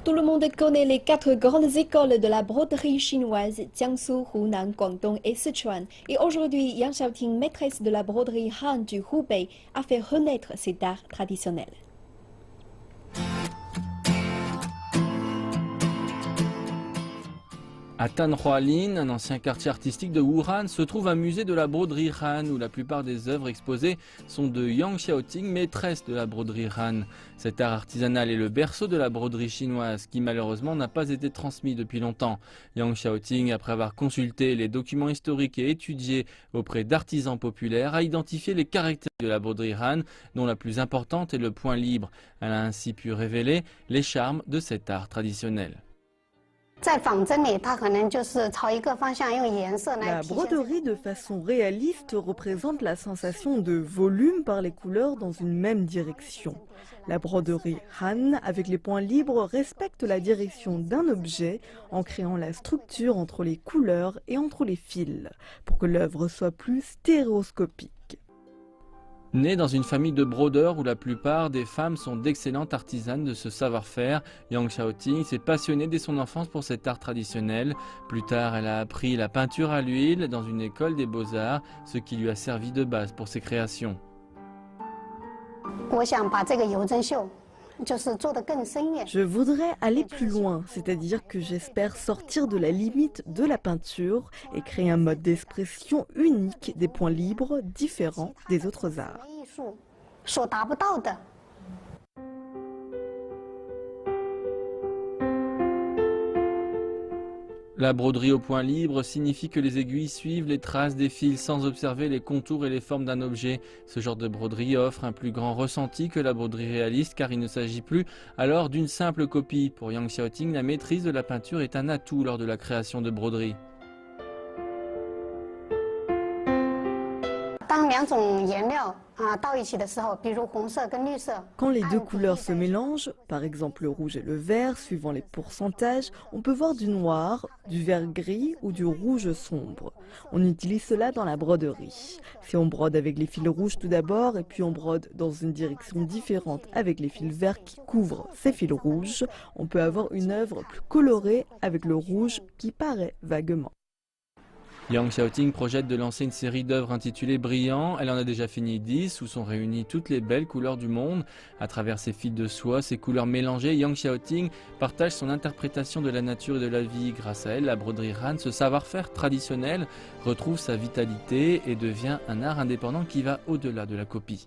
Tout le monde connaît les 4 grandes écoles de la broderie chinoise, Jiangsu, Hunan, Guangdong et Sichuan. Et aujourd'hui, Yang Xiaoting, maîtresse de la broderie Han du Hubei, a fait renaître cet art traditionnel. À Tanhualin, un ancien quartier artistique de Wuhan, se trouve un musée de la broderie Han où la plupart des œuvres exposées sont de Yang Xiaoting, maîtresse de la broderie Han. Cet art artisanal est le berceau de la broderie chinoise qui malheureusement n'a pas été transmis depuis longtemps. Yang Xiaoting, après avoir consulté les documents historiques et étudié auprès d'artisans populaires, a identifié les caractéristiques de la broderie Han, dont la plus importante est le point libre. Elle a ainsi pu révéler les charmes de cet art traditionnel. La broderie de façon réaliste représente la sensation de volume par les couleurs dans une même direction. La broderie Han avec les points libres respecte la direction d'un objet en créant la structure entre les couleurs et entre les fils pour que l'œuvre soit plus stéréoscopique. Née dans une famille de brodeurs où la plupart des femmes sont d'excellentes artisanes de ce savoir-faire, Yang Xiaoting s'est passionnée dès son enfance pour cet art traditionnel. Plus tard, elle a appris la peinture à l'huile dans une école des beaux-arts, ce qui lui a servi de base pour ses créations. Je voudrais aller plus loin, c'est-à-dire que j'espère sortir de la limite de la peinture et créer un mode d'expression unique des points libres différents des autres arts. La broderie au point libre signifie que les aiguilles suivent les traces des fils sans observer les contours et les formes d'un objet. Ce genre de broderie offre un plus grand ressenti que la broderie réaliste car il ne s'agit plus alors d'une simple copie. Pour Yang Xiaoting, la maîtrise de la peinture est un atout lors de la création de broderie. Quand les deux couleurs se mélangent, par exemple le rouge et le vert, suivant les pourcentages, on peut voir du noir, du vert gris ou du rouge sombre. On utilise cela dans la broderie. Si on brode avec les fils rouges tout d'abord et puis on brode dans une direction différente avec les fils verts qui couvrent ces fils rouges, on peut avoir une œuvre plus colorée avec le rouge qui paraît vaguement. Yang Xiaoting projette de lancer une série d'œuvres intitulée Brillant. Elle en a déjà fini 10 où sont réunies toutes les belles couleurs du monde. À travers ses fils de soie, ses couleurs mélangées, Yang Xiaoting partage son interprétation de la nature et de la vie. Grâce à elle, la broderie Han, ce savoir-faire traditionnel, retrouve sa vitalité et devient un art indépendant qui va au-delà de la copie.